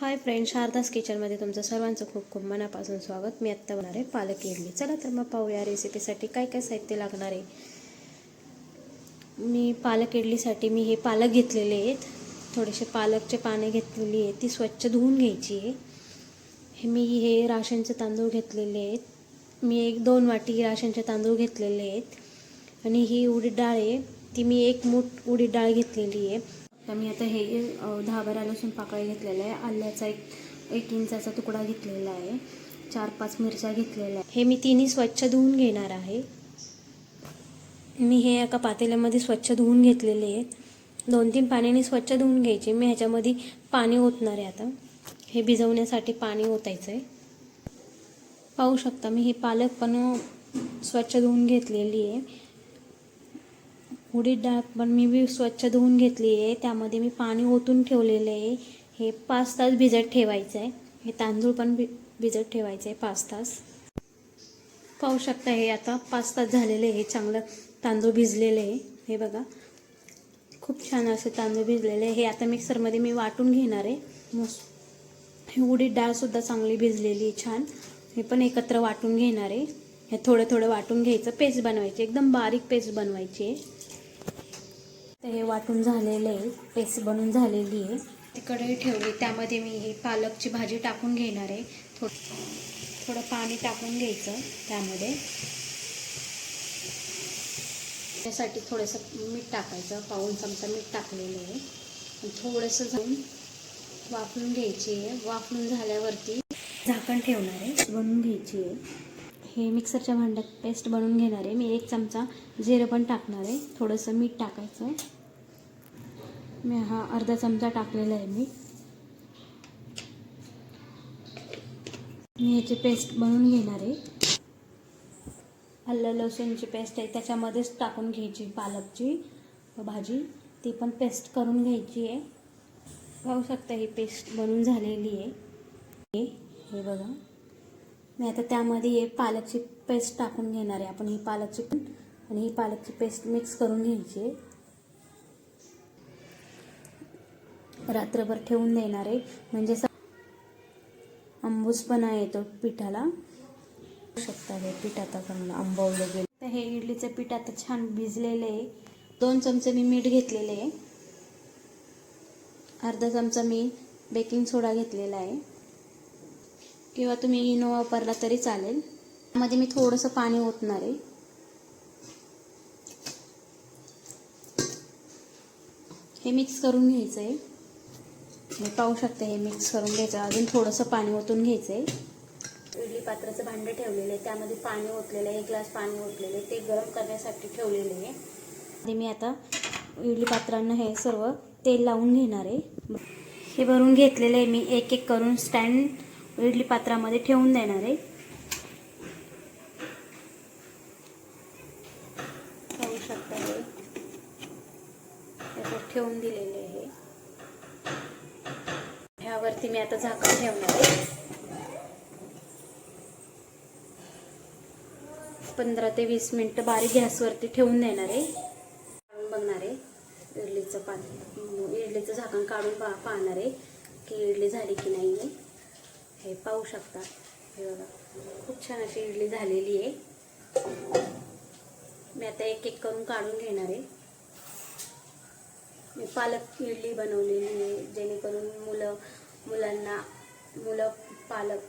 Hi friend, शारदास किचनमध्ये तुमचं सर्वांचं खूप खूप मनापासून स्वागत. मी आत्ता बनणार आहे पालक इडली. चला तर मग पाहूया रेसिपीसाठी काय काय साहित्य लागणार आहे. मी पालक इडलीसाठी हे पालक घेतलेले आहेत. थोडेसे पालकचे पाने घेतलेली आहेत, ती स्वच्छ धुवून घ्यायची आहे. हे राशनचे तांदूळ घेतलेले आहेत. मी 1-2 वाटी राशनचे तांदूळ घेतलेले आहेत. आणि ही उडीद डाळ आहे, ती मी 1 मूठ उडीद डाळ घेतलेली आहे. तर मी आता हे 10-12 लसूण पाकळ्या घेतलेल्या आहे. आल्याचा 1 इंचाचा तुकडा घेतलेला आहे. 4-5 मिरच्या घेतलेल्या आहे. हे मी तिन्ही स्वच्छ धुवून घेणार आहे. मी हे एका पातेल्यामध्ये स्वच्छ धुवून घेतलेले आहेत. 2-3 पाण्याने स्वच्छ धुवून घ्यायचे. मी ह्याच्यामध्ये पाणी ओतणार आहे. आता हे भिजवण्यासाठी पाणी ओतायचं आहे. पाहू शकता मी हे पालक पण स्वच्छ धुवून घेतलेली आहे. उडीद डाळ पण मी स्वच्छ धुवून घेतली आहे. त्यामध्ये मी पाणी ओतून ठेवलेलं आहे. हे 5 तास भिजत ठेवायचं आहे. हे तांदूळ पण भिजत ठेवायचं आहे 5 तास. पाहू शकता हे आता 5 तास झालेले आहे. चांगलं तांदूळ भिजलेले आहे. हे बघा, खूप छान असे तांदूळ भिजलेले आहे. हे आता मिक्सरमध्ये मी वाटून घेणार आहे. हे उडीद डाळसुद्धा चांगली भिजलेली आहे छान. हे पण एकत्र वाटून घेणार आहे. हे थोडं थोडं वाटून घ्यायचं, पेस्ट बनवायची, एकदम बारीक पेस्ट बनवायची आहे. तर हे वाटून झालेलं आहे, पेस्ट बनवून झालेली आहे. ती कढई ठेवली, त्यामध्ये मी ही पालकची भाजी टाकून घेणार आहे. थोडं पाणी टाकून घ्यायचं त्यामध्ये. त्यासाठी थोडंसं मीठ टाकायचं, पाऊण चमचा मीठ टाकलेलं आहे. थोडंसं जाऊन वाफलून घ्यायची आहे. वाफलून झाल्यावरती झाकण ठेवणार आहे, बनवून घ्यायची आहे. हे मिक्सरच्या भांड्यात पेस्ट बनवून घेणार आहे. मी 1 चमचा जिरं पण टाकणार आहे. थोडंसं मीठ टाकायचं. मी अर्धा चमचा टाकलेला आहे मीठ. मी याची पेस्ट बनवून घेणार आहे. आलं लसूणची पेस्ट आहे, त्याच्यामध्येच टाकून घ्यायची पालकची भाजी. ती पण पेस्ट करून घ्यायची आहे. पाहू शकता ही पेस्ट बनवून झालेली आहे. हे बघा, मी आता त्यामध्ये पालकची पेस्ट टाकून घेणार आहे. आपण ही पालकची पेस्ट मिक्स करून घ्यायची आहे. रात्रभर ठेवून देणार आहे, म्हणजे आंबूसपणा येतो पिठाला. बघू शकता हे पीठ आता चांगलं आंबवलं गेलं. तर हे इडलीचं पीठ आता छान भिजलेलं आहे. 2 चमचे मी मीठ घेतलेले आहे. अर्धा चमचा मी बेकिंग सोडा घेतलेला आहे, किंवा तुम्ही इनो वापरला तरी चालेल. त्यामध्ये मी थोडंसं पाणी ओतणार आहे. हे मिक्स करून घ्यायचं आहे. हे पाहू शकता, हे मिक्स करून घ्यायचं. अजून थोडंसं पाणी ओतून घ्यायचं आहे. इडली पात्राचं भांडं ठेवलेलं आहे, त्यामध्ये पाणी ओतलेलं आहे. 1 ग्लास पाणी ओतलेलं आहे, ते गरम करण्यासाठी ठेवलेले आहे. मी आता इडली पात्रांना हे सर्व तेल लावून घेणार आहे. हे भरून घेतलेलं आहे. मी एक एक करून स्टँड इडली पात्रामध्ये ठेवून देणार आहे. पाहू शकता हे याच्यात ठेवून दिलेले आहे. ह्यावरती मी आता झाकण ठेवणार आहे. 15 ते 20 मिनिटं बारीक गॅसवरती ठेवून देणार आहे. काढून बघणार आहे इडलीचं झाकण काढून पाहणार आहे की इडली झाली की नाही आहे. हे पाहू शकता, हे बघा, खूप छान अशी इडली झालेली आहे. मी आता एक एक करून काढून घेणार आहे. मी पालक इडली बनवलेली आहे, जेणेकरून मुलं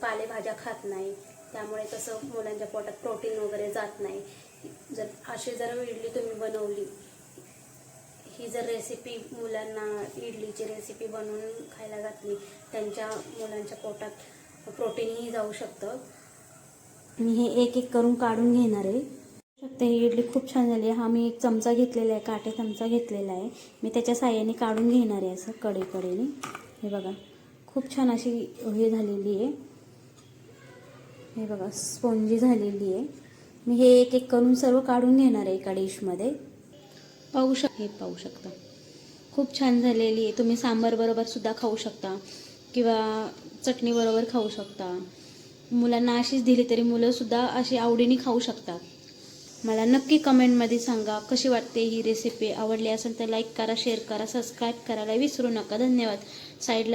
पालेभाज्या खात नाही, त्यामुळे कसं मुलांच्या पोटात प्रोटीन वगैरे जात नाही. जर इडली तुम्ही बनवली, ही जर रेसिपी मुलांना इडलीची रेसिपी बनवून खायला घातली, त्यांच्या मुलांच्या पोटात प्रोटीनही जाऊ शकतं. मी हे एक एक करून काढून घेणार आहे. शकते ही इडली खूप छान झाली आहे. मी 1 चमचा घेतलेला आहे, काटे चमचा घेतलेला आहे. मी त्याच्या साहाय्याने काढून घेणार आहे, असं कडेने. हे बघा, खूप छान अशी हे झालेली आहे. हे बघा, स्पॉन्जी झालेली आहे. मी हे एक एक करून सर्व काढून घेणार आहे एका डिशमध्ये. पाहू शकता खूप छान झालेली आहे. तुम्ही सांबार बरोबर सुद्धा खाऊ शकता, किंवा चटणी बरोबर खाऊ शकता. मुलांना अशीच दिली तरी मुलंसुद्धा अशी आवडीने खाऊ शकतात. मला नक्की कमेंटमध्ये सांगा कशी वाटते ही रेसिपी. आवडली असेल तर लाईक करा, शेअर करा, सबस्क्राईब करायला विसरू नका. धन्यवाद. साईडला